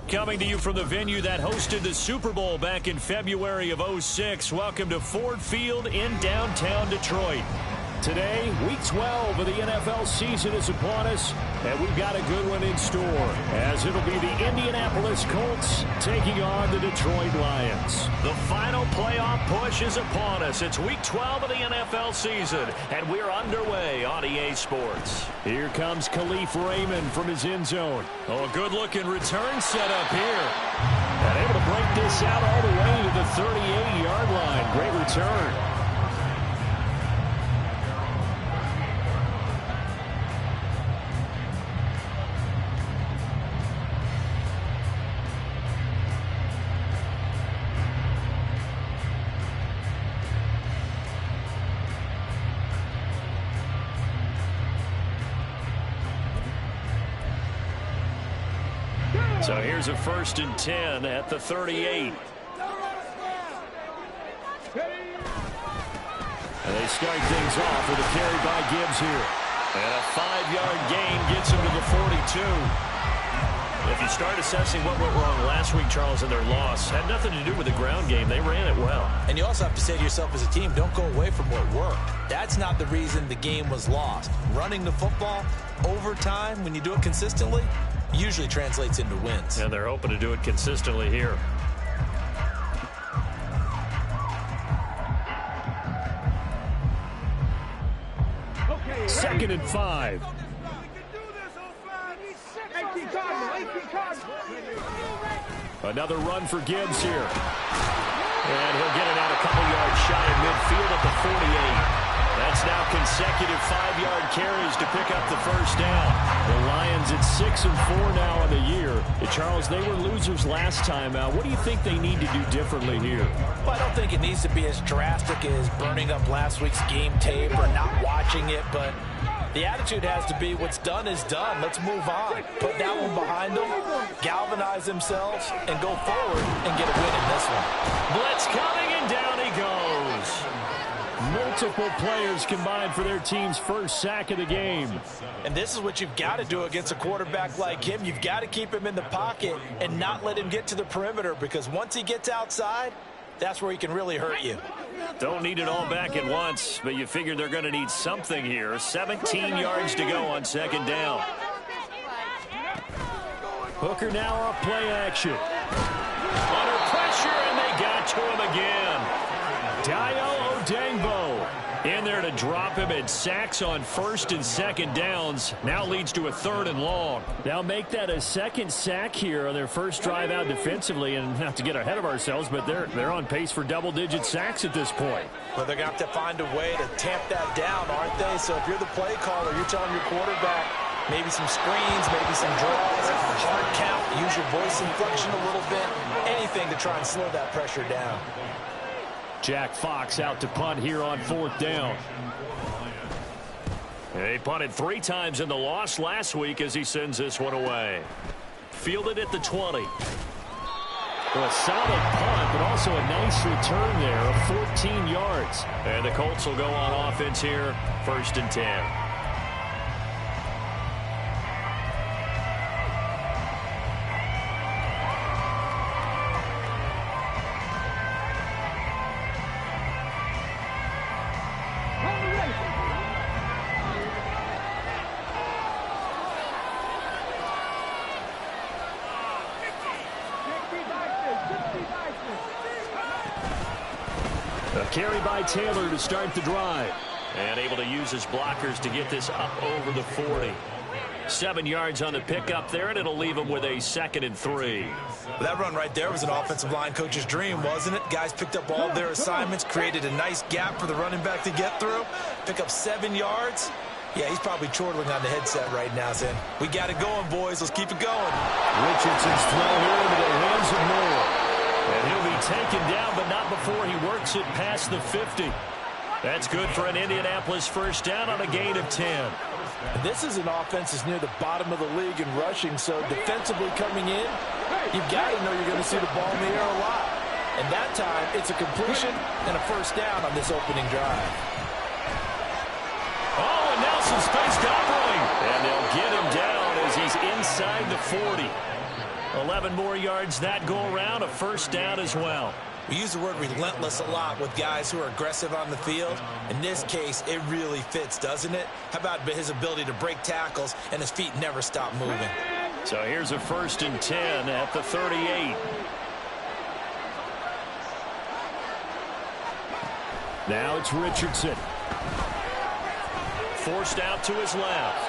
Coming to you from the venue that hosted the Super Bowl back in February of '06. Welcome to Ford Field in downtown Detroit. Today, Week 12 of the NFL season is upon us, and we've got a good one in store, as it'll be the Indianapolis Colts taking on the Detroit Lions. The final playoff push is upon us. It's Week 12 of the NFL season, and we're underway on EA Sports. Here comes Khalif Raymond from his end zone. Oh, a good-looking return setup here. And able to break this out all the way to the 38-yard line. Great return. So here's a 1st and 10 at the 38. And they start things off with a carry by Gibbs here. And a 5-yard gain gets him to the 42. If you start assessing what went wrong last week, Charles, in their loss, had nothing to do with the ground game. They ran it well. And you also have to say to yourself as a team, don't go away from what worked. That's not the reason the game was lost. Running the football over time, when you do it consistently, usually translates into wins. And they're hoping to do it consistently here. Okay, 2nd and 5. Another run for Gibbs here. And he'll get it out a couple yards shy of midfield at the 48. That's now consecutive 5-yard carries to pick up the first down. The Lions at 6-4 now in the year. Charles, they were losers last time out. What do you think they need to do differently here? Well, I don't think it needs to be as drastic as burning up last week's game tape or not watching it, but the attitude has to be what's done is done. Let's move on. Put that one behind them, galvanize themselves, and go forward and get a win in this one. Blitz coming, and down he goes. Multiple players combined for their team's first sack of the game. And this is what you've got to do against a quarterback like him. You've got to keep him in the pocket and not let him get to the perimeter, because once he gets outside, that's where he can really hurt you. Don't need it all back at once, but you figure they're going to need something here. 17 yards to go on 2nd down. Hooker now off play action. Under pressure, and they got to him again. Dio Odangbo in there to drop him, and sacks on 1st and 2nd downs. Now leads to a 3rd and long. Now make that a 2nd sack here on their first drive out defensively, and not to get ahead of ourselves, but they're on pace for double-digit sacks at this point. Well, they're going to have to find a way to tamp that down, aren't they? So if you're the play caller, you're telling your quarterback maybe some screens, maybe some draws, hard count, use your voice inflection a little bit, anything to try and slow that pressure down. Jack Fox out to punt here on 4th down. He punted 3 times in the loss last week as he sends this one away. Fielded at the 20. Well, a solid punt, but also a nice return there of 14 yards. And the Colts will go on offense here, 1st and 10. A carry by Taylor to start the drive. And able to use his blockers to get this up over the 40. 7 yards on the pickup there, and it'll leave him with a 2nd and 3. Well, that run right there was an offensive line coach's dream, wasn't it? Guys picked up all their assignments, created a nice gap for the running back to get through. Pick up 7 yards. Yeah, he's probably chortling on the headset right now saying, we got it going, boys. Let's keep it going. Richardson's throw here into the hands of Moore. And he'll be taken down, but not before he works it past the 50. That's good for an Indianapolis first down on a gain of 10. This is an offense that's near the bottom of the league in rushing, so defensively coming in, you've got to know you're going to see the ball in the air a lot. And that time, it's a completion and a first down on this opening drive. Oh, and Nelson spaced doubling. And they'll get him down as he's inside the 40. 11 more yards that go around, a first down as well. We use the word relentless a lot with guys who are aggressive on the field. In this case, it really fits, doesn't it? How about his ability to break tackles and his feet never stop moving? So here's a 1st and 10 at the 38. Now it's Richardson. Forced out to his left.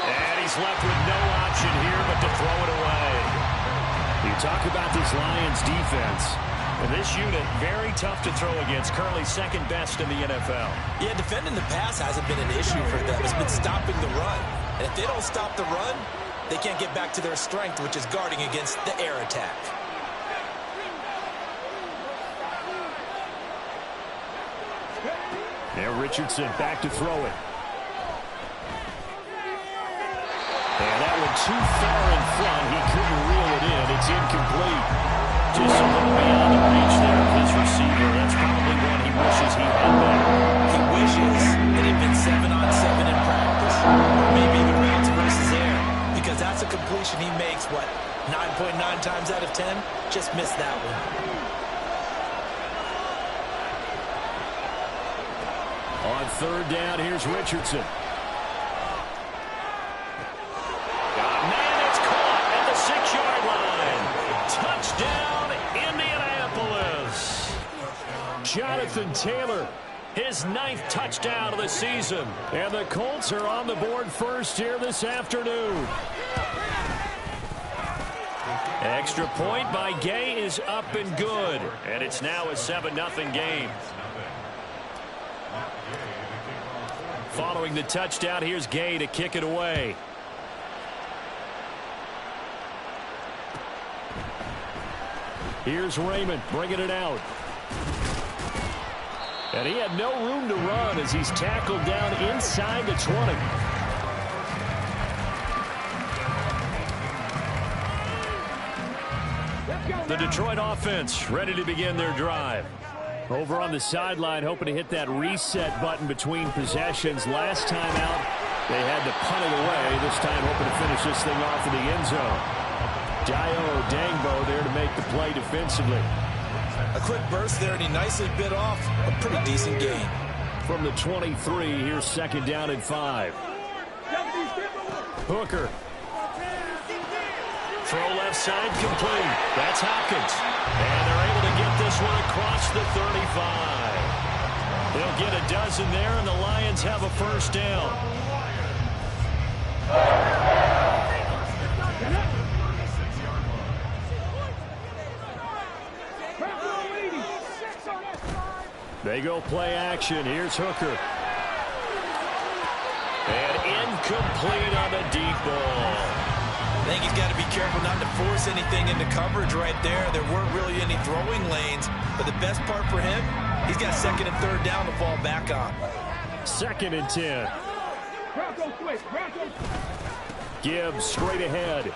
And he's left with no option here but to throw it away. You talk about this Lions defense. And this unit, very tough to throw against. Currently second best in the NFL. Yeah, defending the pass hasn't been an issue for them. It's been stopping the run. And if they don't stop the run, they can't get back to their strength, which is guarding against the air attack. Now Richardson back to throw it. And that one too far in front. He couldn't reel it in. It's incomplete. Just a little beyond the reach there of his receiver. That's probably one he wishes he had back. He wishes it had been 7-on-7 in practice. Or maybe even routes versus air. Because that's a completion he makes, what, 9.9 times out of 10? Just missed that one. On 3rd down, here's Richardson. Man, it's caught at the 6-yard line. Touchdown, Indianapolis. Jonathan Taylor, his 9th touchdown of the season. And the Colts are on the board first here this afternoon. Extra point by Gay is up and good. And it's now a 7-0 game. Following the touchdown, here's Gay to kick it away. Here's Raymond bringing it out. And he had no room to run as he's tackled down inside the 20. The Detroit offense ready to begin their drive. Over on the sideline, hoping to hit that reset button between possessions. Last time out, they had to punt it away. This time, hoping to finish this thing off in the end zone. Dio Dangbo there to make the play defensively. A quick burst there, and he nicely bit off a pretty decent gain. From the 23, here's 2nd down and 5. Hooker. Throw left side complete. That's Hopkins. And they're able to get this one across the 35. They'll get a dozen there, and the Lions have a 1st down. They go play action. Here's Hooker. And incomplete on the deep ball. I think he's got to be careful not to force anything into coverage right there. There weren't really any throwing lanes, but the best part for him, he's got 2nd and 3rd down to fall back on. 2nd and 10. Gibbs straight ahead.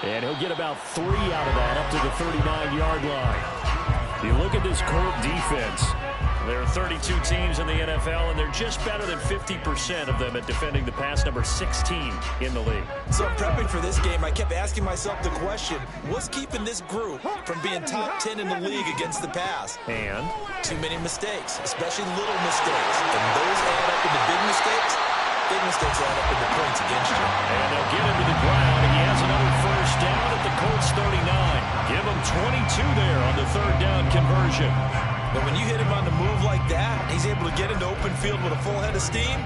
And he'll get about 3 out of that up to the 39-yard line. You look at this Colt defense. There are 32 teams in the NFL, and they're just better than 50% of them at defending the pass, number 16 in the league. So prepping for this game, I kept asking myself the question, what's keeping this group from being top 10 in the league against the pass? And? Too many mistakes, especially little mistakes. And those add up into big mistakes. Big mistakes add up into points against you. And they'll get him to the ground, and he has another 1st down at the Colts 39. Give him 22 there on the 3rd down conversion. But when you hit him on the move like that, he's able to get into open field with a full head of steam.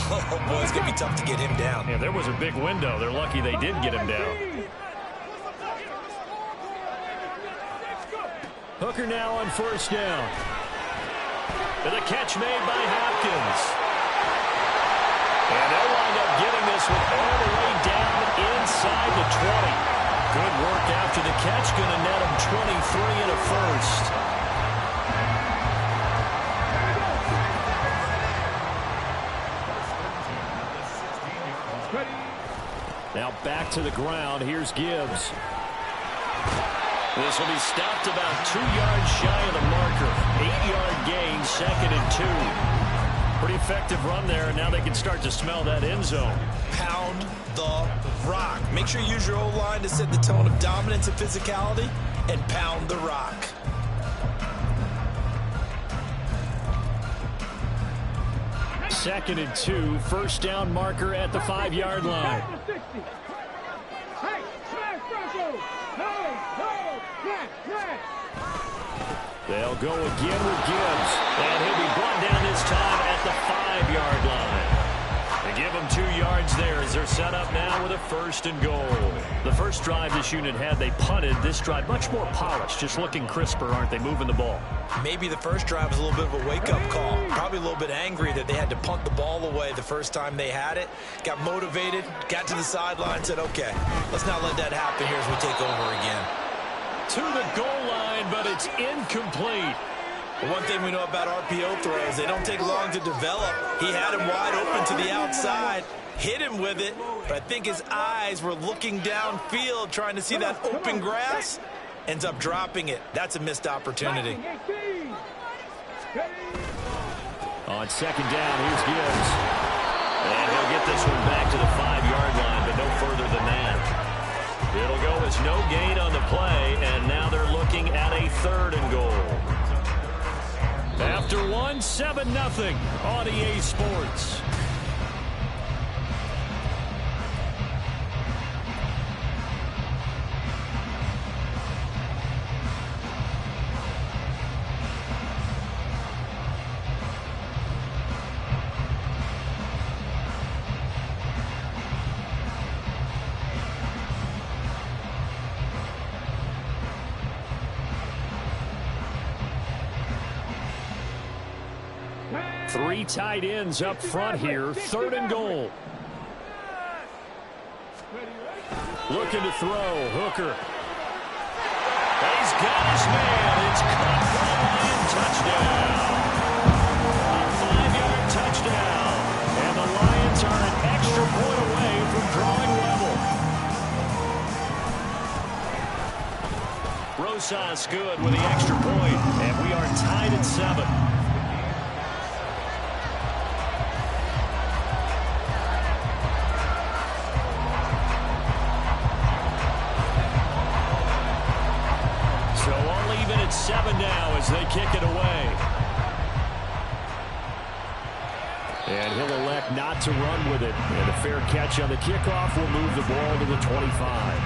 Oh, boy, it's going to be tough to get him down. Yeah, there was a big window. They're lucky they did get him down. Hooker now on 1st down. And the catch made by Hopkins. And they'll wind up getting this one all the way down inside the 20. Good work after the catch. Going to net him 23 and a 1st. Now back to the ground. Here's Gibbs. This will be stopped about 2 yards shy of the marker. 8-yard gain, 2nd and 2. Pretty effective run there, and now they can start to smell that end zone. Pound the rock. Make sure you use your O-line to set the tone of dominance and physicality, and pound the rock. Second and 2, first down marker at the 5-yard line. They'll go again with Gibbs, and he'll be brought down this time at the 5-yard line. They give him 2 yards there as they're set up now with a first and goal. The first drive this unit had, they punted. This drive much more polished, just looking crisper, aren't they, moving the ball? Maybe the first drive was a little bit of a wake-up call. Probably a little bit angry that they had to punt the ball away the first time they had it. Got motivated, got to the sideline, said, okay, let's not let that happen here as we take over again. To the goal line, but it's incomplete. One thing we know about RPO throws, they don't take long to develop. He had him wide open to the outside, hit him with it, but I think his eyes were looking downfield trying to see that open grass. Ends up dropping it. That's a missed opportunity. On second down, here's Gibbs. And he'll get this one back to the 5-yard line, but no further than that. It'll go as no gain on the play, and now they're looking at a third and goal. After one, 7-0 on EA Sports. Three tight ends up front here. Third and goal. Looking to throw. Hooker. He's got his man. It's caught for a Lion touchdown. A 5-yard touchdown. And the Lions are an extra point away from drawing level. Rosas good with the extra point. And we are tied at 7. It's 7 now as they kick it away. And he'll elect not to run with it. And a fair catch on the kickoff will move the ball to the 25.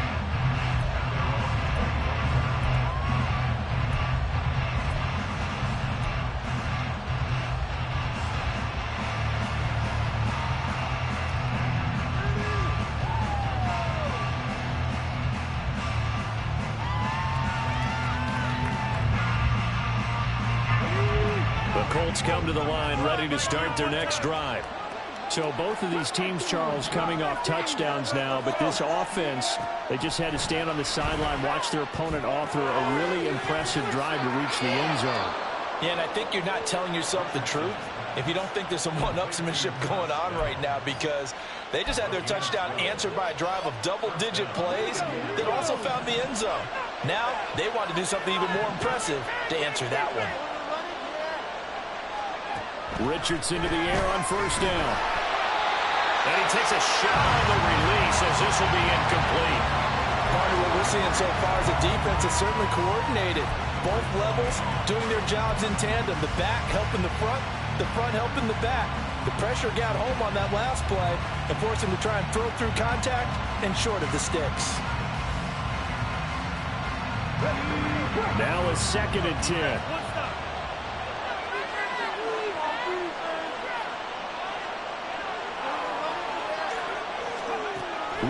Colts come to the line ready to start their next drive. So both of these teams, Charles, coming off touchdowns now, but this offense, they just had to stand on the sideline, watch their opponent author a really impressive drive to reach the end zone. Yeah, and I think you're not telling yourself the truth if you don't think there's some one-upsmanship going on right now, because they just had their touchdown answered by a drive of double-digit plays that also found the end zone. Now they want to do something even more impressive to answer that one. Richardson to the air on first down. And he takes a shot on the release as this will be incomplete. Part of what we're seeing so far is the defense is certainly coordinated. Both levels doing their jobs in tandem. The back helping the front helping the back. The pressure got home on that last play and forced him to try and throw through contact and short of the sticks. Now a second and 10.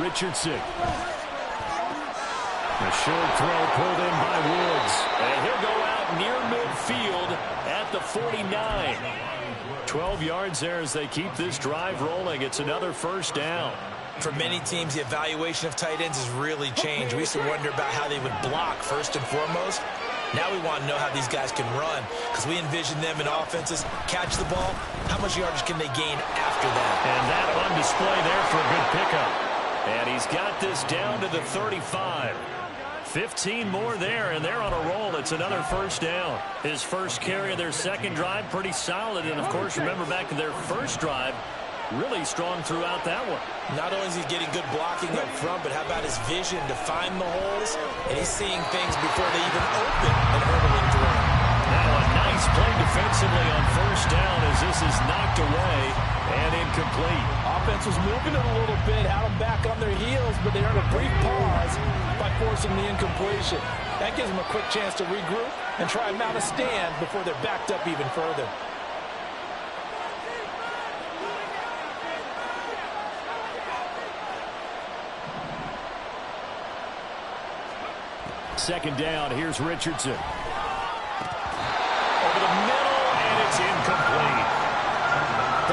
Richardson. A short throw pulled in by Woods. And he'll go out near midfield at the 49. 12 yards there as they keep this drive rolling. It's another first down. For many teams, the evaluation of tight ends has really changed. We used to wonder about how they would block first and foremost. Now we want to know how these guys can run, because we envision them in offenses catch the ball. How much yardage can they gain after that? And that on display there for a good pickup. And he's got this down to the 35. 15 more there, and they're on a roll at It's another first down. His first carry of their second drive, pretty solid. And, of course, remember back to their first drive, really strong throughout that one. Not only is he getting good blocking up front, but how about his vision to find the holes? And he's seeing things before they even open and hurdling through. Now a nice play defensively on first down as this is knocked away and incomplete. Offense was moving it a little bit, had them back on their heels, but they earned a brief pause by forcing the incompletion. That gives them a quick chance to regroup and try and mount a stand before they're backed up even further. Second down, here's Richardson. Over the middle, and it's incomplete.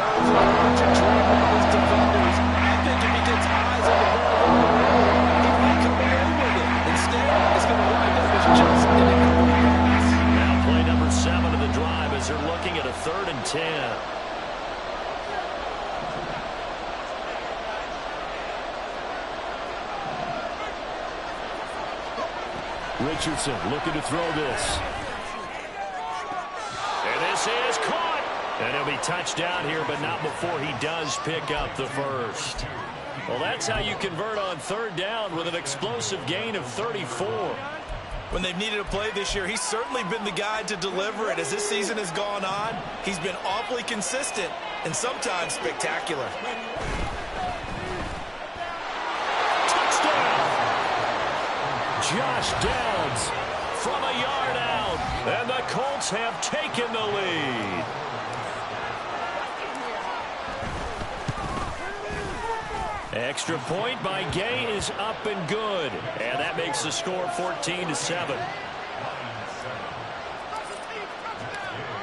Those are Richard Tremendous defenders. I think if he gets eyes on the ball, he might come away with it. Instead, it's going to wind up as just an incomplete pass. Now play number 7 of the drive as they're looking at a 3rd and 10. Richardson looking to throw this. And this is caught. And he'll be touched down here, but not before he does pick up the first. Well, that's how you convert on 3rd down with an explosive gain of 34. When they've needed a play this year, he's certainly been the guy to deliver it. As this season has gone on, he's been awfully consistent and sometimes spectacular. Josh Downs from a yard out, and the Colts have taken the lead. Extra point by Gay is up and good, and that makes the score 14-7.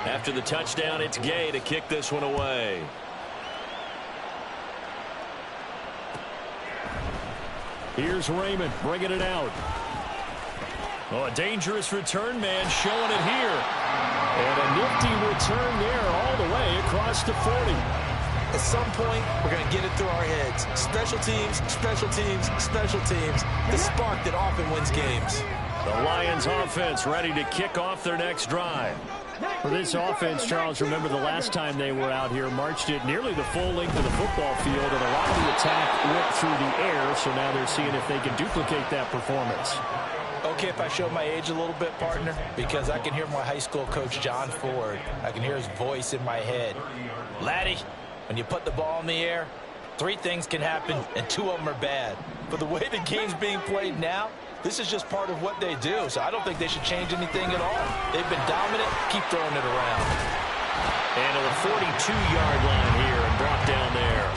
After the touchdown, it's Gay to kick this one away. Here's Raymond bringing it out. Oh, a dangerous return man showing it here. And a nifty return there all the way across the 40. At some point, we're going to get it through our heads. Special teams, special teams, special teams. The spark that often wins games. The Lions offense ready to kick off their next drive. For this offense, Charles, remember the last time they were out here, marched it nearly the full length of the football field, and a lot of the attack went through the air, so now they're seeing if they can duplicate that performance. Okay, if I show my age a little bit, partner, because I can hear my high school coach, John Ford. I can hear his voice in my head. Laddie, when you put the ball in the air, 3 things can happen, and 2 of them are bad. But the way the game's being played now, this is just part of what they do, so I don't think they should change anything at all. They've been dominant. Keep throwing it around. And to the 42-yard line here and brought down there.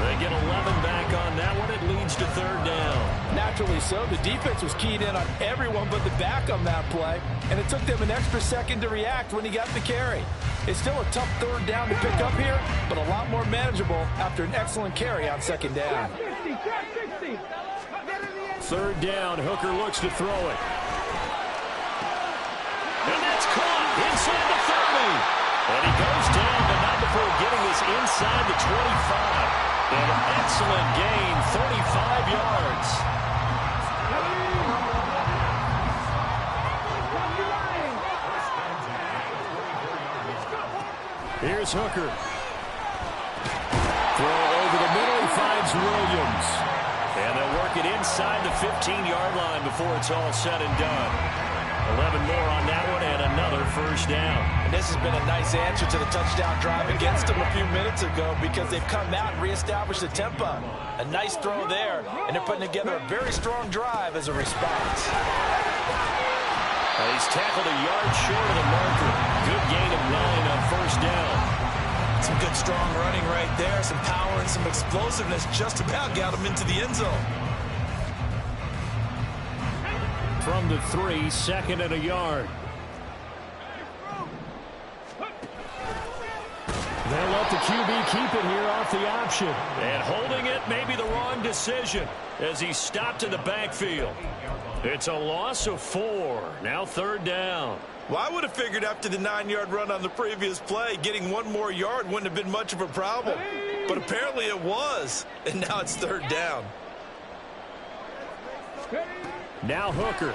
They get 11 back on that one. It leads to 3rd down. Naturally so. The defense was keyed in on everyone but the back on that play, and it took them an extra second to react when he got the carry. It's still a tough 3rd down to pick up here, but a lot more manageable after an excellent carry on 2nd down. 3rd down, Hooker looks to throw it. And that's caught inside the 30. And he goes down, but not before getting this inside the 25. And an excellent gain, 35 yards. Here's Hooker. Throw over the middle, he finds Williams. And they'll work it inside the 15-yard line before it's all said and done. 11 more on that one and another 1st down. And this has been a nice answer to the touchdown drive against them a few minutes ago because they've come out and reestablished the tempo. A nice throw there, and they're putting together a very strong drive as a response. He's tackled a yard short of the marker. Good gain of 9 on 1st down. Some good strong running right there, some power and some explosiveness just about got him into the end zone. From the 3, 2nd and a yard. They'll let the QB keep it here off the option. And holding it may be the wrong decision as he stopped in the backfield. It's a loss of 4. Now 3rd down. Well, I would have figured after the 9-yard run on the previous play, getting 1 more yard wouldn't have been much of a problem. But apparently it was. And now it's 3rd down. Now Hooker.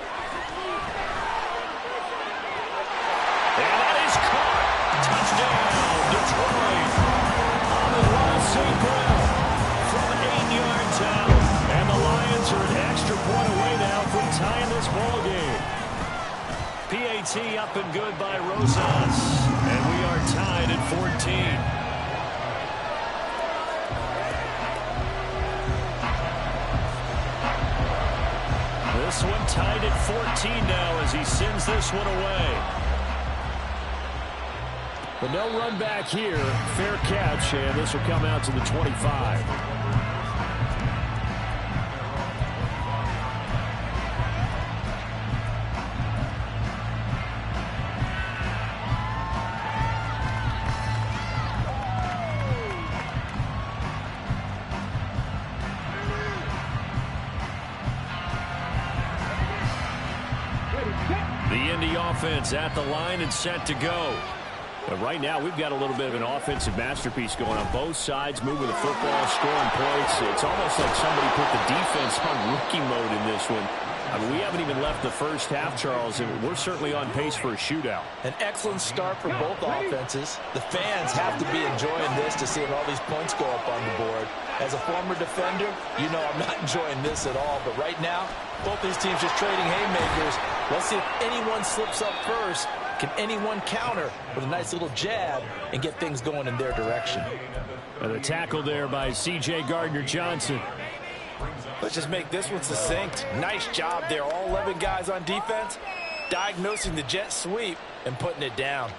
tying this ball game. PAT up and good by Rosas. And we are tied at 14. This one tied at 14 now as he sends this one away. But no run back here. Fair catch, and this will come out to the 25. The Indy offense at the line and set to go. But right now, we've got a little bit of an offensive masterpiece going on both sides, moving the football, scoring points. It's almost like somebody put the defense on rookie mode in this one. I mean, we haven't even left the first half, Charles, and we're certainly on pace for a shootout. An excellent start for both offenses. The fans have to be enjoying this to seeing all these points go up on the board. As a former defender, you know I'm not enjoying this at all. But right now, both these teams just trading haymakers. Let's see if anyone slips up first. Can anyone counter with a nice little jab and get things going in their direction? And the tackle there by C.J. Gardner-Johnson. Let's just make this one succinct. Nice job there. All 11 guys on defense diagnosing the jet sweep and putting it down.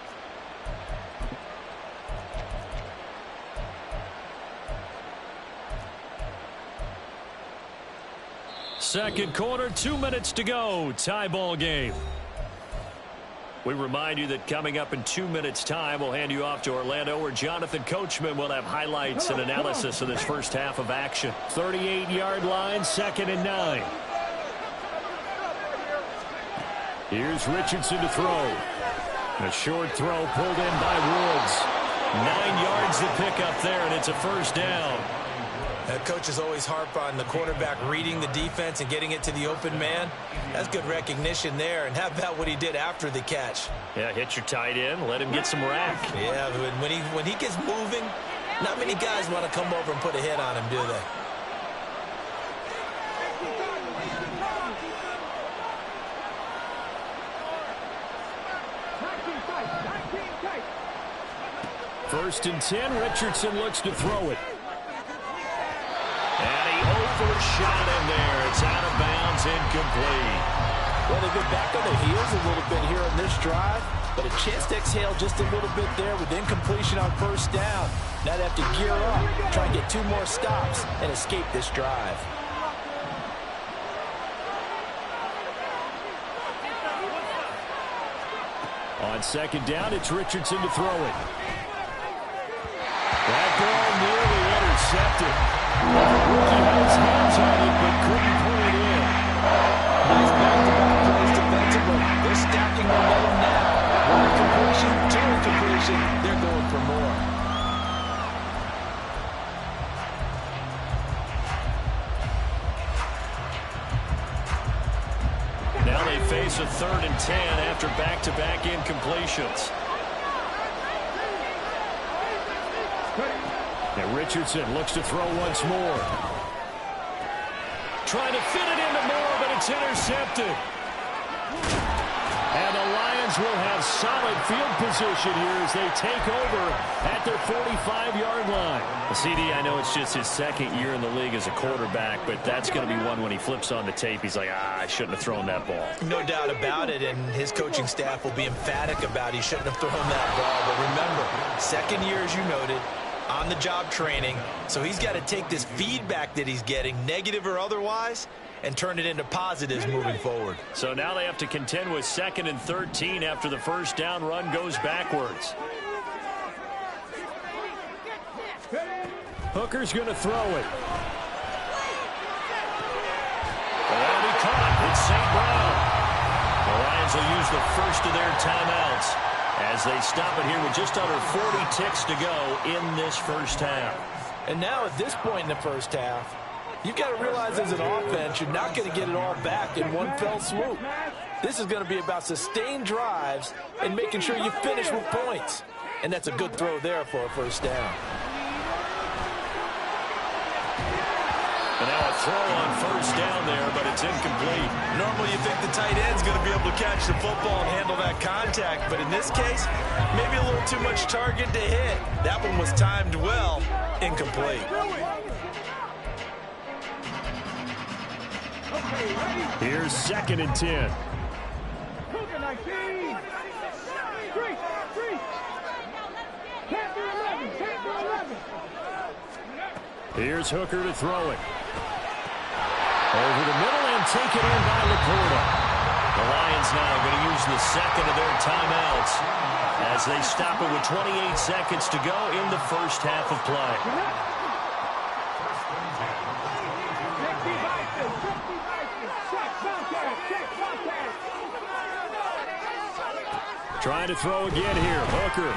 Second quarter, 2 minutes to go. Tie ball game. We remind you that coming up in 2 minutes' time, we'll hand you off to Orlando, where Jonathan Coachman will have highlights and analysis of this first half of action. 38-yard line, 2nd and 9. Here's Richardson to throw. A short throw pulled in by Woods. 9 yards to pick up there, and it's a first down. Coaches always harp on the quarterback reading the defense and getting it to the open man. That's good recognition there. And how about what he did after the catch? Yeah, hit your tight end, let him get some rack. Yeah, when he gets moving, not many guys want to come over and put a hit on him, do they? First and 10, Richardson looks to throw it. And he overshot him there. It's out of bounds, incomplete. Well, they've been back on their heels a little bit here on this drive, but a chance to exhale just a little bit there with incompletion on first down. Now they have to gear up, try and get 2 more stops, and escape this drive. On second down, it's Richardson to throw it. That ball nearly intercepted. Rookie had his hands on it, but couldn't pull it in. Nice back-to-back plays defensively. They're stacking momentum now. One completion, 2 incompletion. They're going for more. Now they face a 3rd and 10 after back-to-back incompletions. And Richardson looks to throw once more. Trying to fit it into Moore, but it's intercepted. And the Lions will have solid field position here as they take over at their 45-yard line. CD, I know it's just his 2nd year in the league as a quarterback, but that's going to be one when he flips on the tape. He's like, I shouldn't have thrown that ball. No doubt about it, and his coaching staff will be emphatic about he shouldn't have thrown that ball. But remember, 2nd year, as you noted, on-the-job training, so he's got to take this feedback that he's getting, negative or otherwise, and turn it into positives moving forward. So now they have to contend with 2nd and 13 after the first down run goes backwards. Hooker's going to throw it. And he caught. It's St. Brown. The Lions will use the first of their timeouts as they stop it here with just under 40 ticks to go in this first half. And now at this point in the first half, you've got to realize as an offense, you're not going to get it all back in one fell swoop. This is going to be about sustained drives and making sure you finish with points. And that's a good throw there for a first down. And now a throw on first down there, but it's incomplete. Normally you think the tight end's going to be able to catch the football and handle that contact, but in this case, maybe a little too much target to hit. That one was timed well, incomplete. Here's 2nd and 10. Here's Hooker to throw it. Over the middle and taken in by Laporta. The Lions now going to use the second of their timeouts as they stop it with 28 seconds to go in the first half of play. Trying to throw again here. Hooker.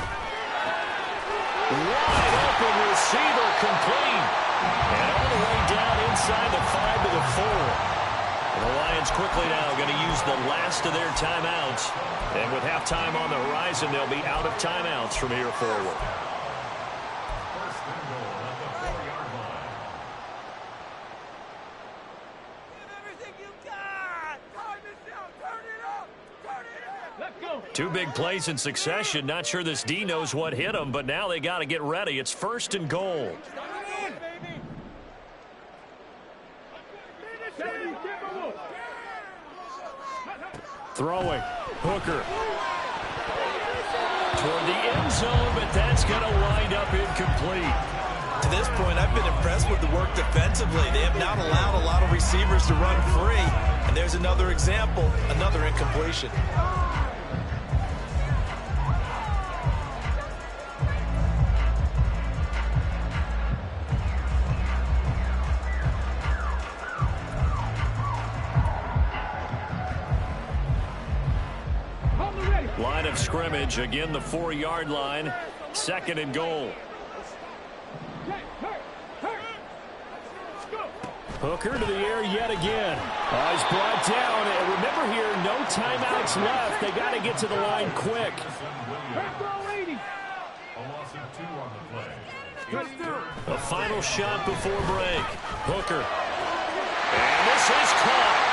Wide open receiver, complete. And all the way down inside the 5 to the 4. And the Lions quickly now going to use the last of their timeouts. And with halftime on the horizon, they'll be out of timeouts from here forward. Two big plays in succession. Not sure this D knows what hit him, but now they got to get ready. It's 1st and goal. Throwing. Hooker. Toward the end zone, but that's going to wind up incomplete. To this point, I've been impressed with the work defensively. They have not allowed a lot of receivers to run free. And there's another example, another incompletion. Line of scrimmage, again the 4-yard line, 2nd and goal. Hooker to the air yet again. He's brought down. And remember here, no timeouts left. They got to get to the line quick. A final shot before break. Hooker. And this is caught.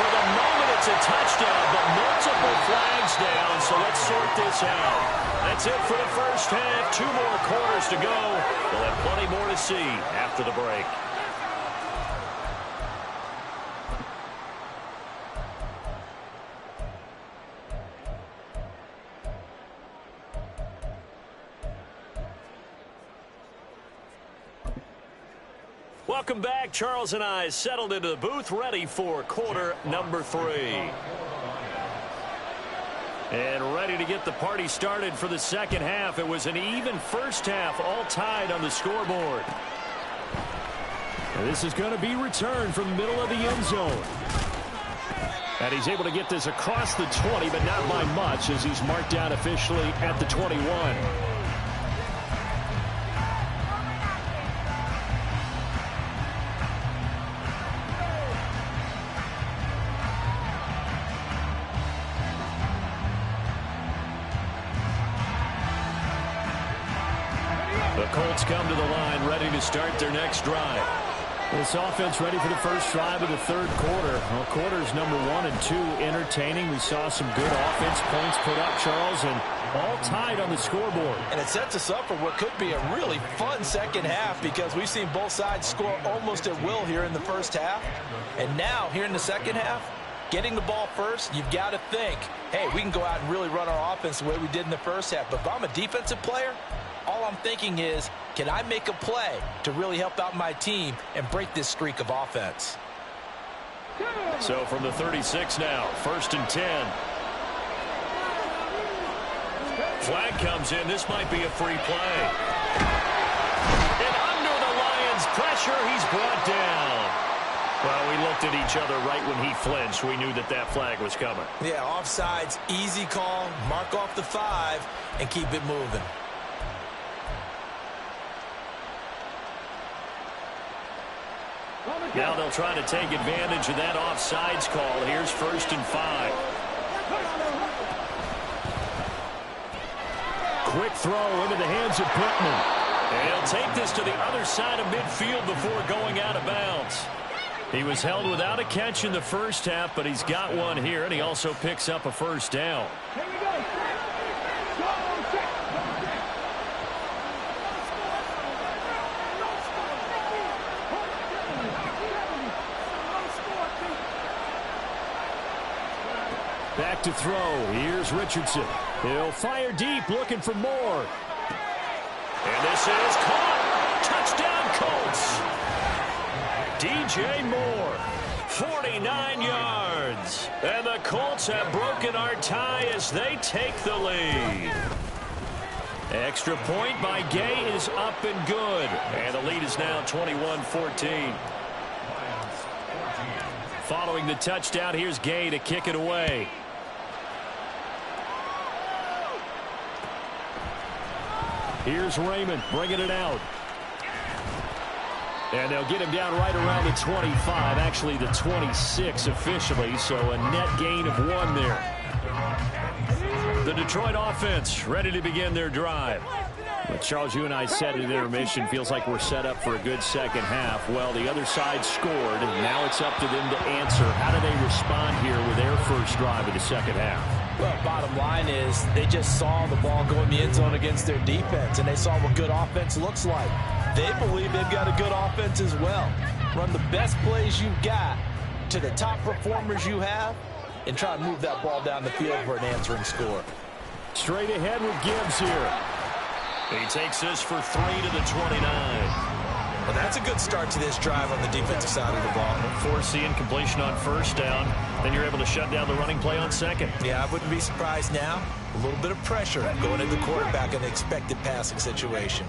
For the moment, it's a touchdown, but multiple flags down, so let's sort this out. That's it for the first half. 2 more quarters to go. We'll have plenty more to see after the break. Welcome back. Charles and I settled into the booth, ready for quarter number 3. And ready to get the party started for the second half. It was an even first half, all tied on the scoreboard. And this is going to be returned from the middle of the end zone. And he's able to get this across the 20, but not by much, as he's marked down officially at the 21. The Colts come to the line, ready to start their next drive. This offense ready for the first drive of the third quarter. Well, quarters number 1 and 2 entertaining. We saw some good offense points put up, Charles, and all tied on the scoreboard. And it sets us up for what could be a really fun second half, because we've seen both sides score almost at will here in the first half. And now, here in the second half, getting the ball first, you've got to think, hey, we can go out and really run our offense the way we did in the first half. But if I'm a defensive player, all I'm thinking is, can I make a play to really help out my team and break this streak of offense? So from the 36 now, 1st and 10. Flag comes in. This might be a free play. And under the Lions' pressure, he's brought down. Well, we looked at each other right when he flinched. We knew that that flag was coming. Yeah, offsides, easy call, mark off the 5, and keep it moving. Now they'll try to take advantage of that offsides call. Here's 1st and 5. Quick throw into the hands of Pittman. And he'll take this to the other side of midfield before going out of bounds. He was held without a catch in the first half, but he's got one here, and he also picks up a first down. Back to throw. Here's Richardson. He'll fire deep, looking for more. And this is caught. Touchdown, Colts. DJ Moore, 49 yards. And the Colts have broken our tie as they take the lead. Extra point by Gay is up and good. And the lead is now 21-14. Following the touchdown, here's Gay to kick it away. Here's Raymond bringing it out. And they'll get him down right around the 25, actually the 26 officially, so a net gain of 1 there. The Detroit offense ready to begin their drive. Well, Charles, you and I said at intermission, feels like we're set up for a good second half. Well, the other side scored, and now it's up to them to answer. How do they respond here with their first drive of the second half? Well, bottom line is they just saw the ball go in the end zone against their defense, and they saw what good offense looks like. They believe they've got a good offense as well. Run the best plays you've got to the top performers you have and try to move that ball down the field for an answering score. Straight ahead with Gibbs here. He takes this for 3 to the 29. Well, that's a good start to this drive on the defensive side of the ball. Force the incompletion on first down. Then you're able to shut down the running play on second. Yeah, I wouldn't be surprised now. A little bit of pressure going into the quarterback in the expected passing situation.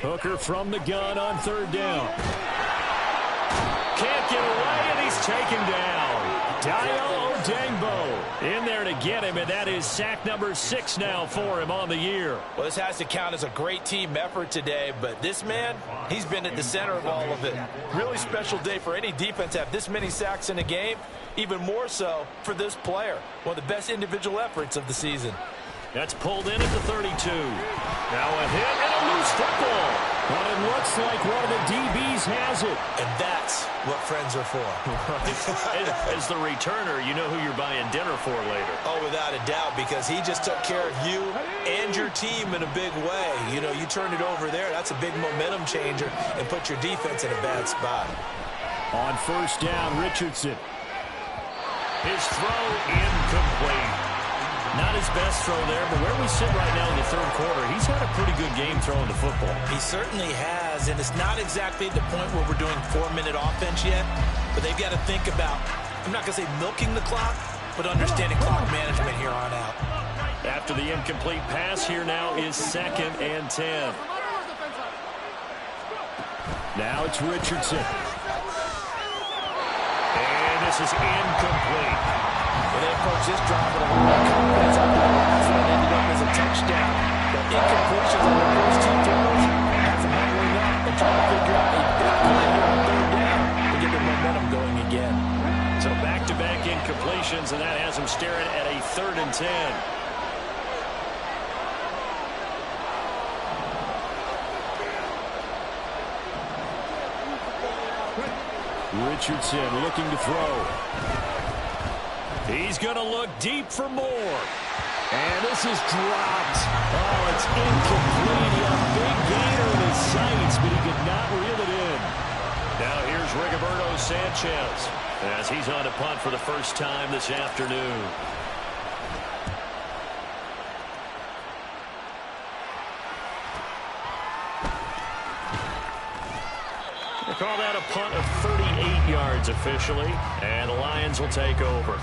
Hooker from the gun on third down. Can't get away, and he's taken down. Dio Odengbo in there to get him, and that is sack number 6 now for him on the year. Well, this has to count as a great team effort today, but this man, he's been at the center of all of it. Really special day for any defense to have this many sacks in a game, even more so for this player. One of the best individual efforts of the season. That's pulled in at the 32. Now a hit and a loose football. But it looks like one of the DBs has it. And that's what friends are for. As the returner, you know who you're buying dinner for later. Oh, without a doubt, because he just took care of you and your team in a big way. You know, you turned it over there. That's a big momentum changer and put your defense in a bad spot. On first down, Richardson. His throw incomplete. Not his best throw there, but where we sit right now in the third quarter, he's had a pretty good game throwing the football. He certainly has, and it's not exactly at the point where we're doing 4-minute offense yet, but they've got to think about, I'm not going to say milking the clock, but understanding clock management here on out. After the incomplete pass, here now is 2nd and 10. Now it's Richardson. And this is incomplete. Well, they approach this drive with a lot of confidence after the last one ended up as a touchdown. But incompletions on the first 2 throws has them huddling up and trying to figure out a big play here on third down to get their momentum going again. So back-to-back incompletions, and that has them staring at a 3rd and 10. Richardson looking to throw. He's going to look deep for more. And this is dropped. Oh, it's incomplete. He had a big gainer in his sights, but he could not reel it in. Now here's Rigoberto Sanchez as he's on to punt for the first time this afternoon. They call that a punt of 38 yards officially, and the Lions will take over.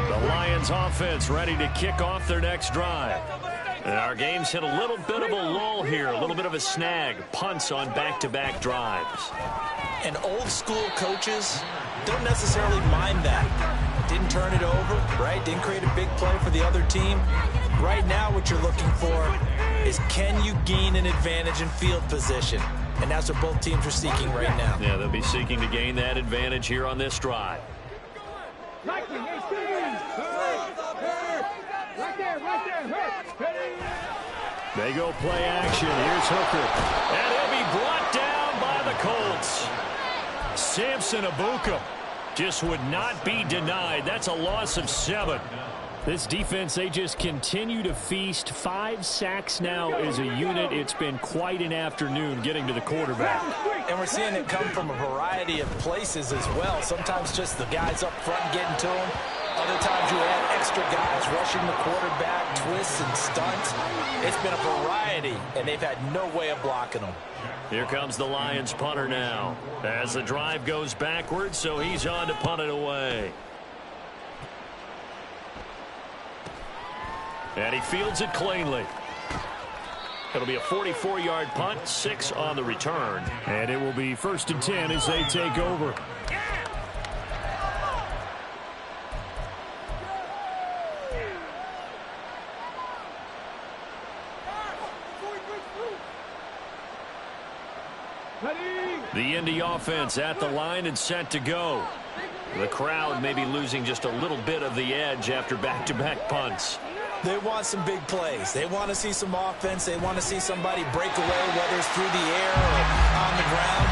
The Lions offense ready to kick off their next drive. And our game's hit a little bit of a lull here, a little bit of a snag. Punts on back-to-back drives. And old school coaches don't necessarily mind that. Didn't turn it over, right? Didn't create a big play for the other team. Right now what you're looking for is, can you gain an advantage in field position? And that's what both teams are seeking right now. Yeah, they'll be seeking to gain that advantage here on this drive. They go play action. Here's Hooker. And he'll be brought down by the Colts. Samson Abuka just would not be denied. That's a loss of 7. This defense, they just continue to feast. 5 sacks now as a unit. It's been quite an afternoon getting to the quarterback. And we're seeing it come from a variety of places as well. Sometimes just the guys up front getting to him. Other times you add extra guys rushing the quarterback, twists and stunts. It's been a variety, and they've had no way of blocking them. Here comes the Lions punter now. As the drive goes backwards, so he's on to punt it away. And he fields it cleanly. It'll be a 44-yard punt, 6 on the return. And it will be 1st and 10 as they take over. The Indy offense at the line and set to go. The crowd may be losing just a little bit of the edge after back-to-back punts. They want some big plays. They want to see some offense. They want to see somebody break away, whether it's through the air or on the ground.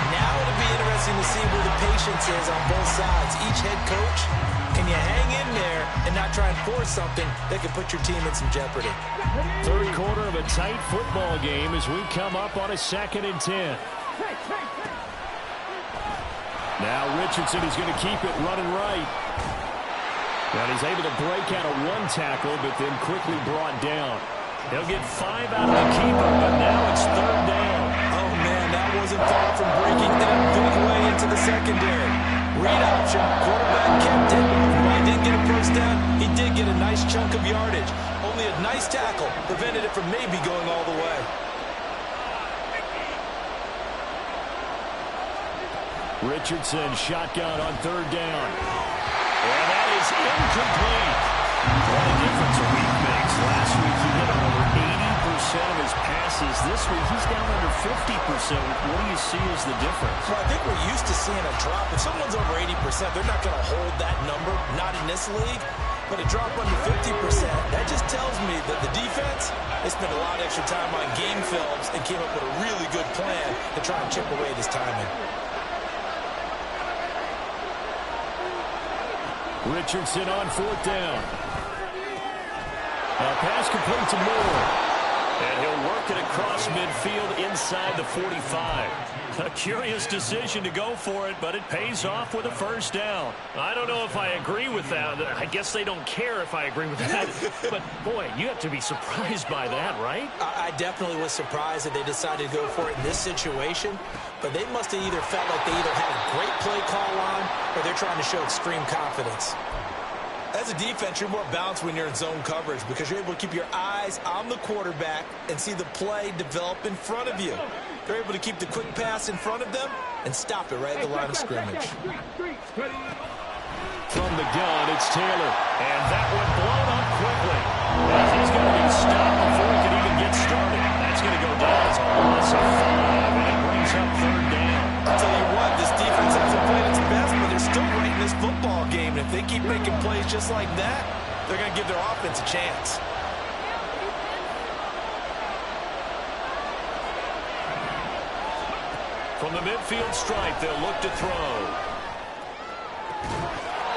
Now it'll be interesting to see where the patience is on both sides. Each head coach, can you hang in there and not try and force something that could put your team in some jeopardy? Third quarter of a tight football game as we come up on a 2nd and 10. Now Richardson is going to keep it running right. And he's able to break out of 1 tackle, but then quickly brought down. He'll get 5 out of the keeper, but now it's 3rd down. Oh, man, that wasn't far from breaking in a big way into the secondary. Read option, quarterback kept it. While he didn't get a first down, he did get a nice chunk of yardage. Only a nice tackle prevented it from maybe going all the way. Richardson shotgun on 3rd down. And that is incomplete. What a difference a week makes. Last week he hit on over 80% of his passes. This week he's down under 50%. What do you see as the difference? Well, I think we're used to seeing a drop. If someone's over 80%, they're not going to hold that number, not in this league. But a drop under 50%, that just tells me that the defense, they spent a lot of extra time on game films and came up with a really good plan to try and chip away this timing. Richardson on 4th down. A pass complete to Moore. And he'll work it across midfield inside the 45. A curious decision to go for it, but it pays off with a 1st down. I don't know if I agree with that. I guess they don't care if I agree with that. But, boy, you have to be surprised by that, right? I definitely was surprised that they decided to go for it in this situation. But they must have either felt like they either had a great play call on or they're trying to show extreme confidence. As a defense, you're more balanced when you're in zone coverage because you're able to keep your eyes on the quarterback and see the play develop in front of you. They're able to keep the quick pass in front of them and stop it right at the line of scrimmage. From the gun, it's Taylor. And that one blown up quickly. And he's going to be stopped before he can even get started. That's going to go down as a loss of 5, and it brings up 3rd down. I'll tell you what, this defense hasn't played its best, but they're still right in this football game. And if they keep making plays just like that, they're going to give their offense a chance. From the midfield stripe, they'll look to throw.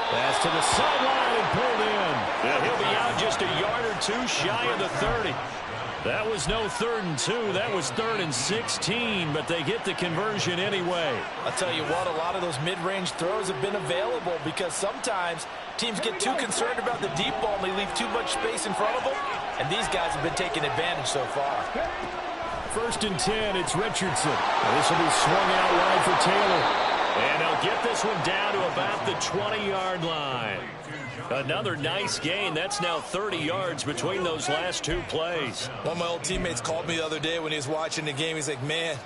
Pass to the sideline and pulled in. And he'll be out just a yard or 2 shy of the 30. That was no 3rd and 2. That was 3rd and 16, but they get the conversion anyway. I'll tell you what, a lot of those mid-range throws have been available because sometimes teams get too concerned about the deep ball and they leave too much space in front of them, and these guys have been taking advantage so far. 1st and 10, it's Richardson. This will be swung out wide for Taylor. And he'll get this one down to about the 20-yard line. Another nice gain. That's now 30 yards between those last 2 plays. One of my old teammates called me the other day when he was watching the game. He's like, man,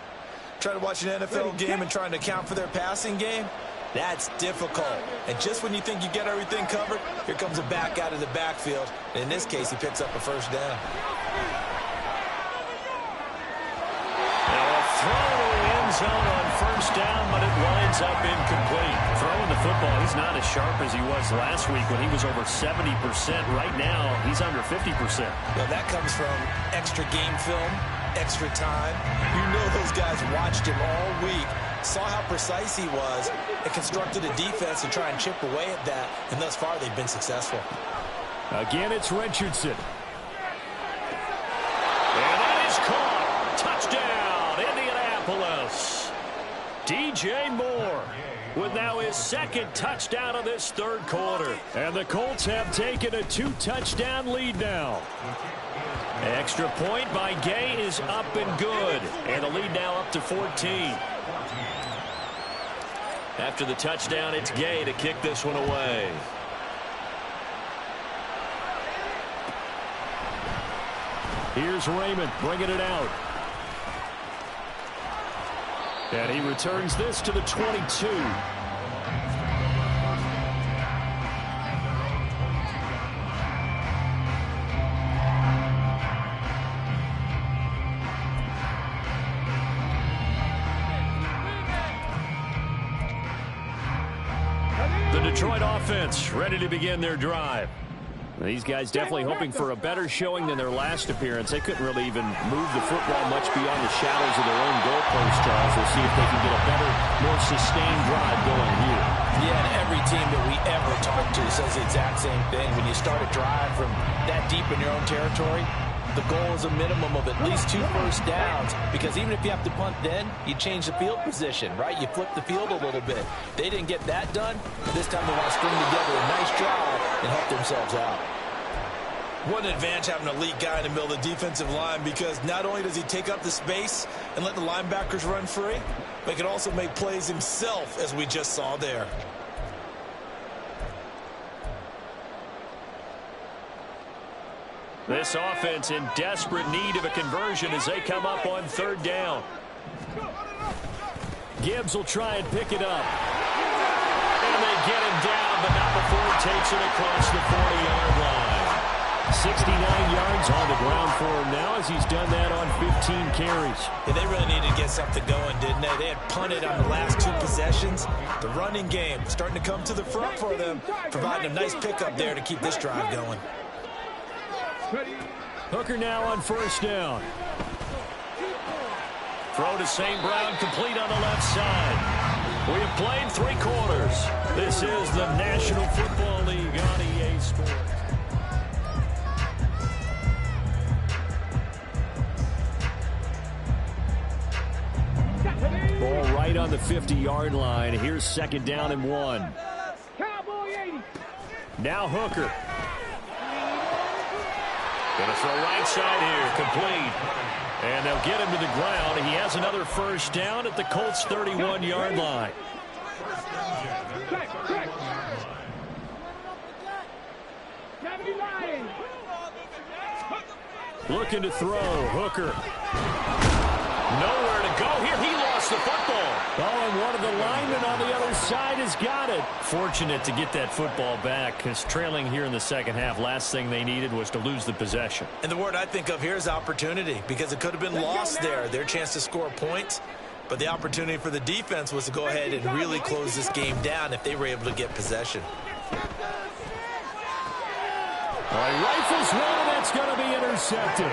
trying to watch an NFL game and trying to account for their passing game, that's difficult. And just when you think you get everything covered, here comes a back out of the backfield. And in this case, he picks up a 1st down. Now a throw to the end zone on first down, but it winds up incomplete. Throwing the football, he's not as sharp as he was last week when he was over 70%. Right now, he's under 50%. Well, that comes from extra game film, extra time. You know those guys watched him all week, saw how precise he was, and constructed a defense to try and chip away at that, and thus far they've been successful. Again, it's Richardson. And that is caught. Touchdown, Indianapolis. DJ Moore with now his second touchdown of this third quarter. And the Colts have taken a 2-touchdown lead now. Extra point by Gay is up and good. And the lead now up to 14. After the touchdown, it's Gay to kick this one away. Here's Raymond bringing it out. And he returns this to the 22. The Detroit offense ready to begin their drive. These guys definitely hoping for a better showing than their last appearance. They couldn't really even move the football much beyond the shadows of their own goalpost, Charles. We'll see if they can get a better, more sustained drive going here. Yeah, and every team that we ever talk to says the exact same thing. When you start a drive from that deep in your own territory, the goal is a minimum of at least 2 first downs, because even if you have to punt then, you change the field position, right? You flip the field a little bit. They didn't get that done. This time they want to string together a nice drive and help themselves out. What an advantage having a elite guy in the middle of the defensive line, because not only does he take up the space and let the linebackers run free, but he can also make plays himself, as we just saw there. This offense in desperate need of a conversion as they come up on third down. Gibbs will try and pick it up. And they get him down, but not before he takes it across the 40-yard line. 69 yards on the ground for him now, as he's done that on 15 carries. Yeah, they really needed to get something going, didn't they? They had punted on the last 2 possessions. The running game starting to come to the front for them, providing a nice pickup there to keep this drive going. Hooker now on first down. Throw to St. Brown, complete on the left side. We have played 3 quarters. This is the National Football League on EA Sports. Ball right on the 50-yard line. Here's second down and 1. Now Hooker. Going to throw right side here, complete. And they'll get him to the ground. He has another first down at the Colts' 31-yard line. Looking to throw, Hooker. Nowhere to go here. He lost the football. Oh, and one of the linemen on the other side has got it. Fortunate to get that football back, because trailing here in the second half, last thing they needed was to lose the possession. And the word I think of here is opportunity, because it could have been lost there. Their chance to score points, but the opportunity for the defense was to go ahead and really close this game down if they were able to get possession. All right, rifles one, and that's going to be intercepted.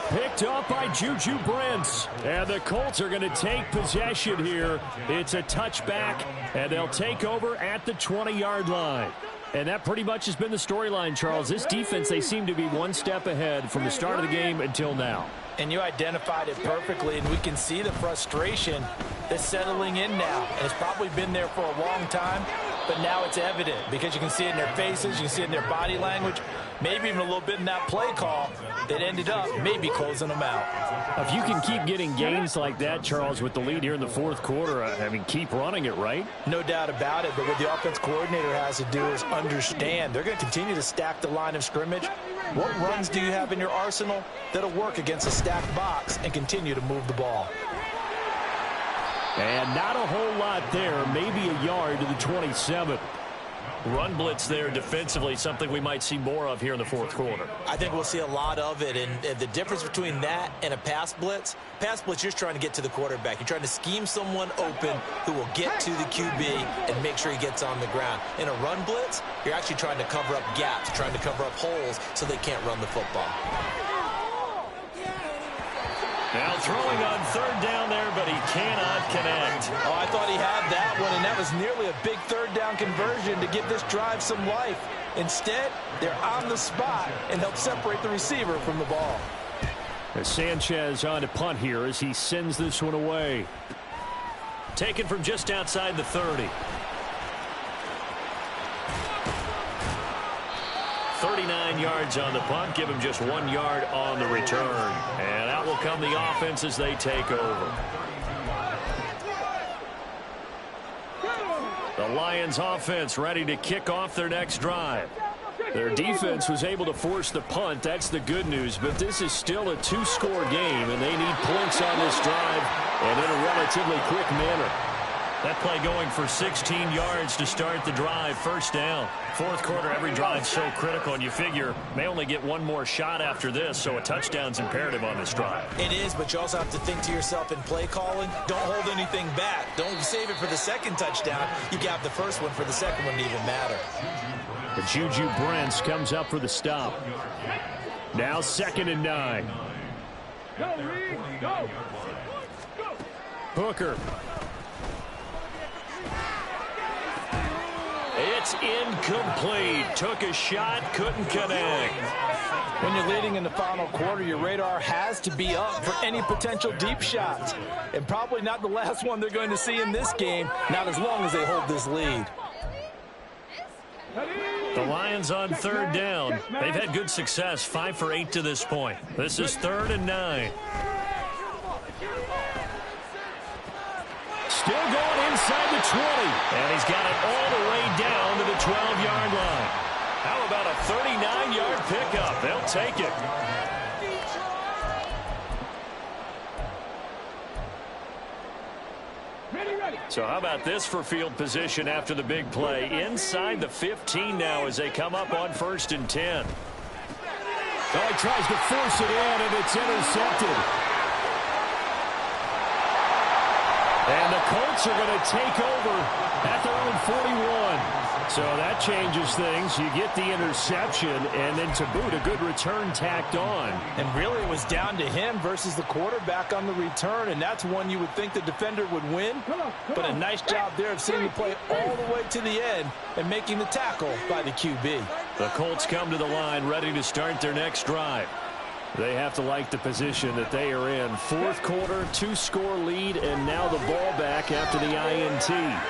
Picked up by Juju Brents. And the Colts are going to take possession here. It's a touchback, and they'll take over at the 20-yard line. And that pretty much has been the storyline, Charles. This defense, they seem to be one step ahead from the start of the game until now. And you identified it perfectly, and we can see the frustration that's settling in now. And it's probably been there for a long time, but now it's evident because you can see it in their faces, you can see it in their body language, maybe even a little bit in that play call that ended up maybe closing them out. If you can keep getting gains like that, Charles, with the lead here in the fourth quarter, I mean, keep running it, right? No doubt about it, but what the offense coordinator has to do is understand they're going to continue to stack the line of scrimmage. What runs do you have in your arsenal that'll work against a stacked box and continue to move the ball? And not a whole lot there, maybe a yard to the 27. run blitz there defensively, something we might see more of here in the fourth quarter. I think we'll see a lot of it, and the difference between that and a pass blitz, you're just trying to get to the quarterback. You're trying to scheme someone open who will get to the QB and make sure he gets on the ground. In a run blitz, you're actually trying to cover up gaps, trying to cover up holes so they can't run the football. Now throwing on third down there, but he cannot connect. Oh, I thought he had that one, and that was nearly a big third down conversion to give this drive some life. Instead, they're on the spot and help separate the receiver from the ball. As Sanchez on to punt here as he sends this one away. Taken from just outside the 30. 39 yards on the punt, give him just 1 yard on the return. And out will come the offense as they take over. The Lions offense ready to kick off their next drive. Their defense was able to force the punt. That's the good news. But this is still a two-score game, and they need points on this drive and in a relatively quick manner. That play going for 16 yards to start the drive. First down. Fourth quarter, every drive so critical, and you figure may only get one more shot after this, so a touchdown's imperative on this drive. It is, but you also have to think to yourself in play calling, don't hold anything back. Don't save it for the second touchdown. You got the first one for the second one to even matter. The Juju Brents comes up for the stop. Now 2nd and 9. Go, Reed, go. Hooker. It's incomplete. Took a shot, couldn't connect. When you're leading in the final quarter, your radar has to be up for any potential deep shots. And probably not the last one they're going to see in this game, not as long as they hold this lead. The Lions on third down. They've had good success, 5 for 8 to this point. This is 3rd and 9. Still going inside the 20. And he's got it all the way down to the 12-yard line. How about a 39-yard pickup? They'll take it. So how about this for field position after the big play? Inside the 15 now as they come up on 1st and 10. Oh, he tries to force it in, and it's intercepted. And the Colts are going to take over at their own 41. So that changes things. You get the interception, and then to boot, a good return tacked on. And really it was down to him versus the quarterback on the return, and that's one you would think the defender would win. But a nice job there of seeing the play all the way to the end and making the tackle by the QB. The Colts come to the line ready to start their next drive. They have to like the position that they are in. Fourth quarter, 2-score lead, and now the ball back after the INT.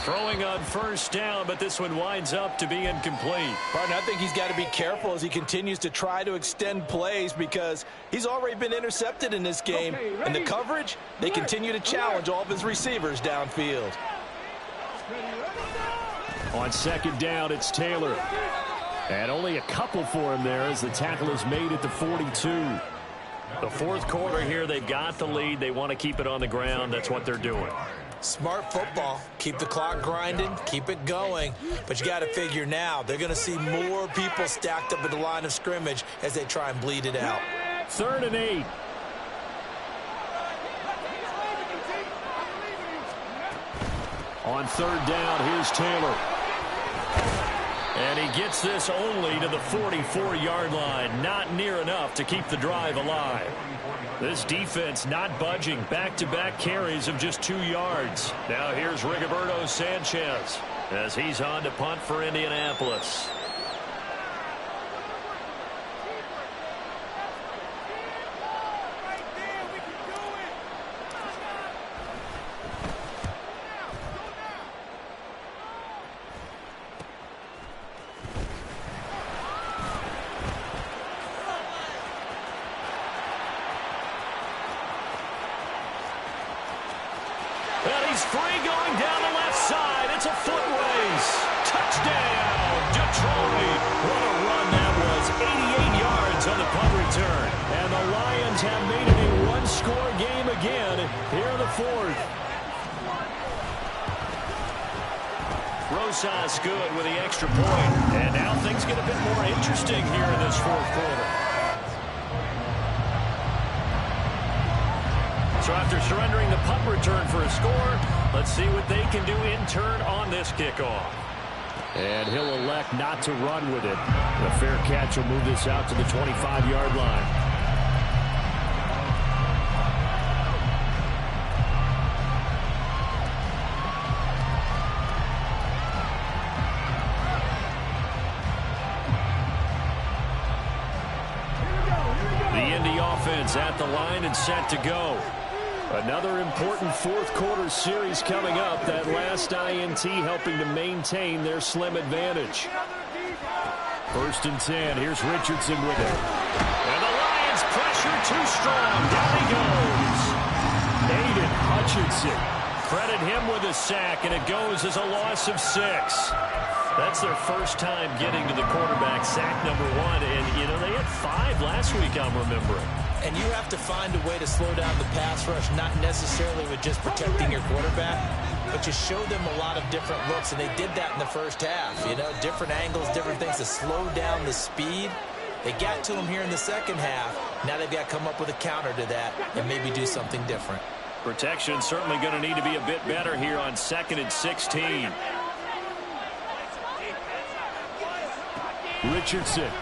Throwing on first down, but this one winds up to be incomplete. Partner, I think he's got to be careful as he continues to try to extend plays because he's already been intercepted in this game. And the coverage, they continue to challenge all of his receivers downfield. On 2nd down, it's Taylor. And only a couple for him there as the tackle is made at the 42. The fourth quarter here, they've got the lead. They want to keep it on the ground. That's what they're doing. Smart football. Keep the clock grinding. Keep it going. But you got to figure now, they're going to see more people stacked up at the line of scrimmage as they try and bleed it out. 3rd and 8. On 3rd down, here's Taylor. And he gets this only to the 44-yard line. Not near enough to keep the drive alive. This defense not budging. Back-to-back carries of just 2 yards. Now here's Rigoberto Sanchez as he's on to punt for Indianapolis. Free going down the left side. It's a foot race. Touchdown, Detroit. What a run that was. 88 yards on the punt return. And the Lions have made it a one-score game again here in the fourth. Rosas good with the extra point. And now things get a bit more interesting here in this fourth quarter. So after surrendering the punt return for a score, let's see what they can do in turn on this kickoff. And he'll elect not to run with it. The fair catch will move this out to the 25-yard line. At the line and set to go. Another important fourth quarter series coming up. That last INT helping to maintain their slim advantage. 1st and 10. Here's Richardson with it. And the Lions pressure too strong. Down he goes. Aiden Hutchinson. Credit him with a sack, and it goes as a loss of 6. That's their first time getting to the quarterback, sack number 1. And, you know, they had 5 last week, I'm remembering. And you have to find a way to slow down the pass rush, not necessarily with just protecting your quarterback, but you show them a lot of different looks, and they did that in the first half. You know, different angles, different things to slow down the speed. They got to him here in the second half. Now they've got to come up with a counter to that and maybe do something different. Protection certainly going to need to be a bit better here on 2nd and 16. Richardson.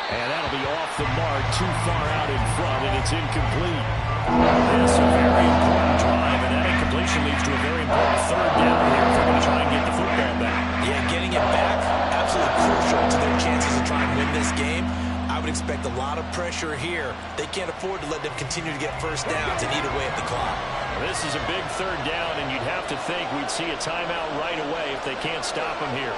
And that'll be off the mark, too far out in front, and it's incomplete. This is a very important drive, and that incompletion leads to a very important 3rd down here if they're going to try and get the football back. Yeah, getting it back, absolutely crucial to their chances of trying to win this game. I would expect a lot of pressure here. They can't afford to let them continue to get first downs and eat away at the clock. This is a big 3rd down, and you'd have to think we'd see a timeout right away if they can't stop them here.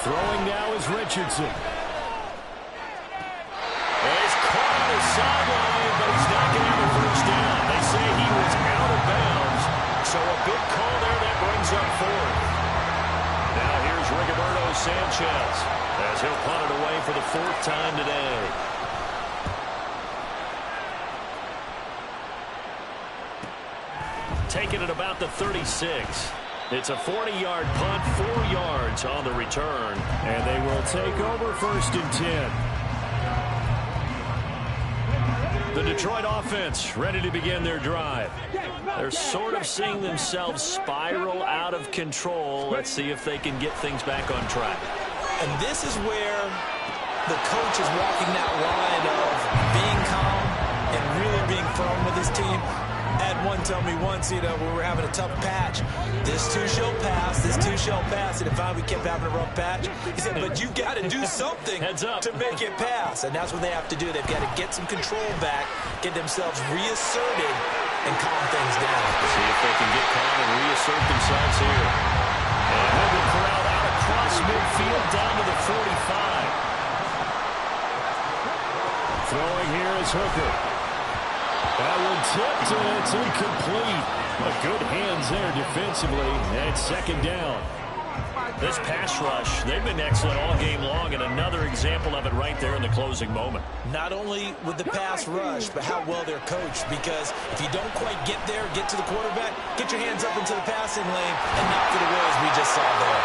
Throwing now is Richardson. He's caught on his sideline, but he's not going to have a first down. They say he was out of bounds, so a big call there that brings up 4th. Now here's Rigoberto Sanchez as he'll punt it away for the 4th time today. Taking it about the 36. It's a 40-yard punt, 4 yards on the return, and they will take over 1st and 10. The Detroit offense ready to begin their drive. They're sort of seeing themselves spiral out of control. Let's see if they can get things back on track. And this is where the coach is walking that line of being calm and really being firm with his team. Had one tell me once, you know, we were having a tough patch. This too shall pass, this too shall pass. And if we kept having a rough patch, he said, but you got to do something to make it pass. And that's what they have to do. They've got to get some control back, get themselves reasserted, and calm things down. See if they can get calm and reassert themselves here. And he'll be corralled out across midfield down to the 45. Throwing here is Hooker. That one tipped, and it's incomplete. But good hands there defensively, and it's 2nd down. This pass rush, they've been excellent all game long, and another example of it right there in the closing moment. Not only with the pass rush, but how well they're coached, because if you don't quite get there, get to the quarterback, get your hands up into the passing lane, and knock it away as we just saw there.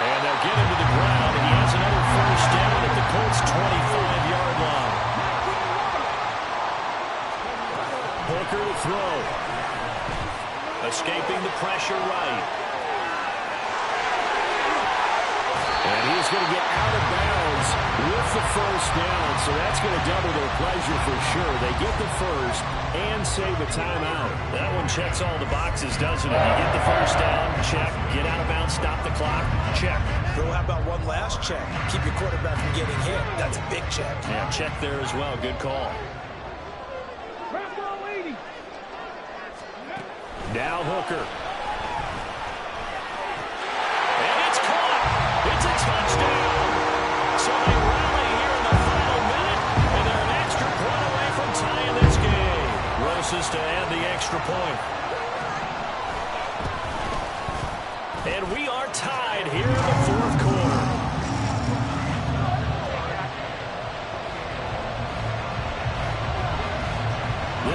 And they'll get him to the ground, and he has another first down at the Colts' 25-yard line. Hooker to throw. Escaping the pressure right. And he's going to get out of bounds with the first down, so that's going to double their pleasure for sure. They get the first and save a timeout. That one checks all the boxes, doesn't it? You get the first down, check. Get out of bounds, stop the clock, check. Bro, how about one last check? Keep your quarterback from getting hit. That's a big check. Yeah, check there as well. Good call. Now Hooker. And it's caught. It's a touchdown. So they rally here in the final minute, and they're an extra point away from tying this game. Rosas to add the extra point. And we are tied here in the fourth quarter.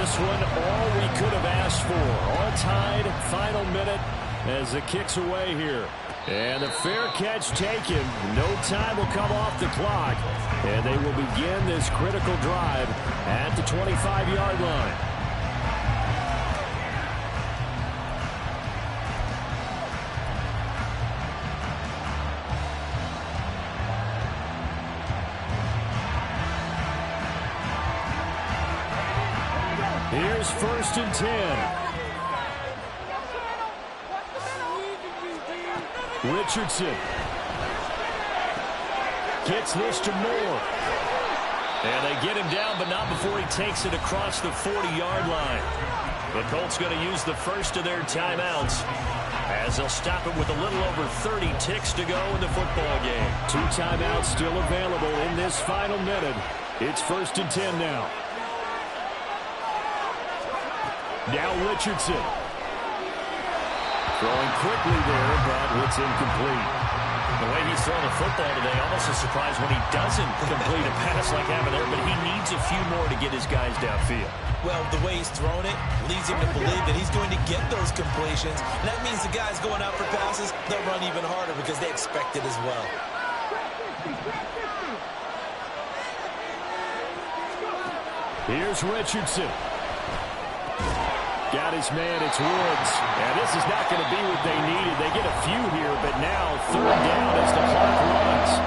This one, all we could have asked for. All tied, final minute as it kicks away here. And the fair catch taken. No time will come off the clock. And they will begin this critical drive at the 25-yard line. Here's 1st and 10. Richardson gets this to Moore. And they get him down, but not before he takes it across the 40-yard line. The Colts going to use the first of their timeouts as they'll stop it with a little over 30 ticks to go in the football game. 2 timeouts still available in this final minute. It's 1st and 10 now. Now Richardson. Throwing quickly there, but it's incomplete. The way he's throwing the football today, almost a surprise when he doesn't complete a pass like having there, but he needs a few more to get his guys downfield. Well, the way he's throwing it leads him to believe that he's going to get those completions. And that means the guys going out for passes, they'll run even harder because they expect it as well. Here's Richardson. Got his man, it's Woods. And this is not going to be what they needed. They get a few here, but now 3rd down as the clock runs.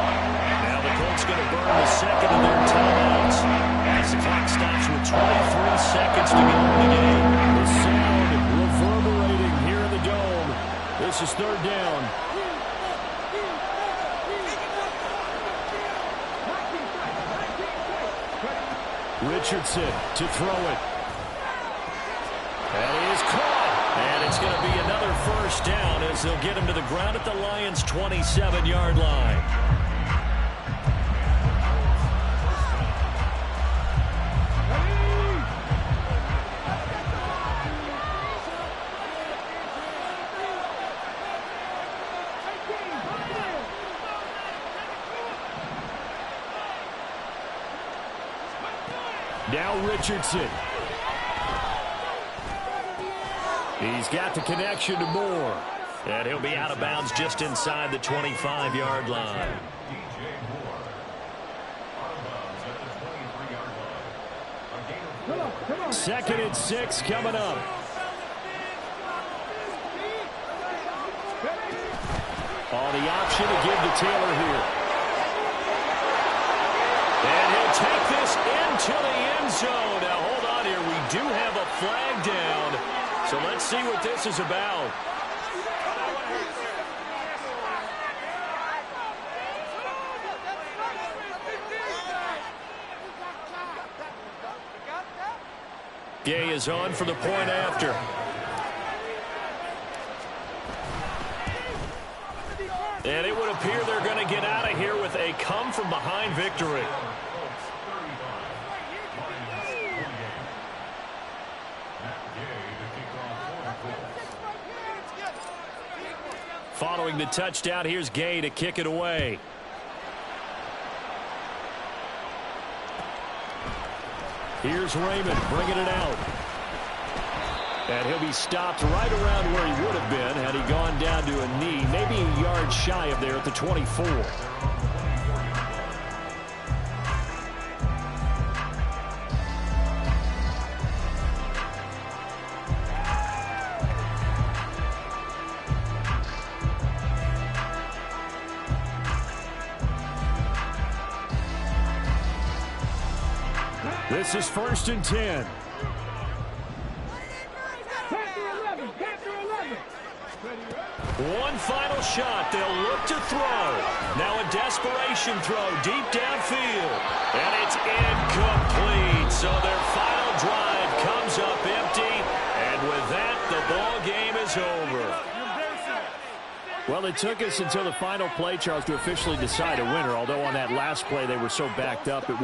Now the Colts going to burn the second of their timeouts as the clock stops with 23 seconds to go in the game. The sound reverberating here in the dome. This is 3rd down. Richardson to throw it. And he is caught. And it's going to be another 1st down as they'll get him to the ground at the Lions' 27-yard line. Now Richardson. He's got the connection to Moore. And he'll be out of bounds just inside the 25-yard line. Second and 6 coming up. On the option to give to Taylor here. And he'll take this into the end zone. Now hold on here. We do have a flag down. So let's see what this is about. Gay is on for the point after. And it would appear they're going to get out of here with a come-from-behind victory. Following the touchdown, here's Gay to kick it away. Here's Raymond bringing it out. And he'll be stopped right around where he would have been had he gone down to a knee, maybe a yard shy of there at the 24. This is 1st and 10. One final shot. They'll look to throw. Now a desperation throw deep downfield. And it's incomplete. So their final drive comes up empty. And with that, the ball game is over. Well, it took us until the final play, Charles, to officially decide a winner. Although on that last play, they were so backed up, it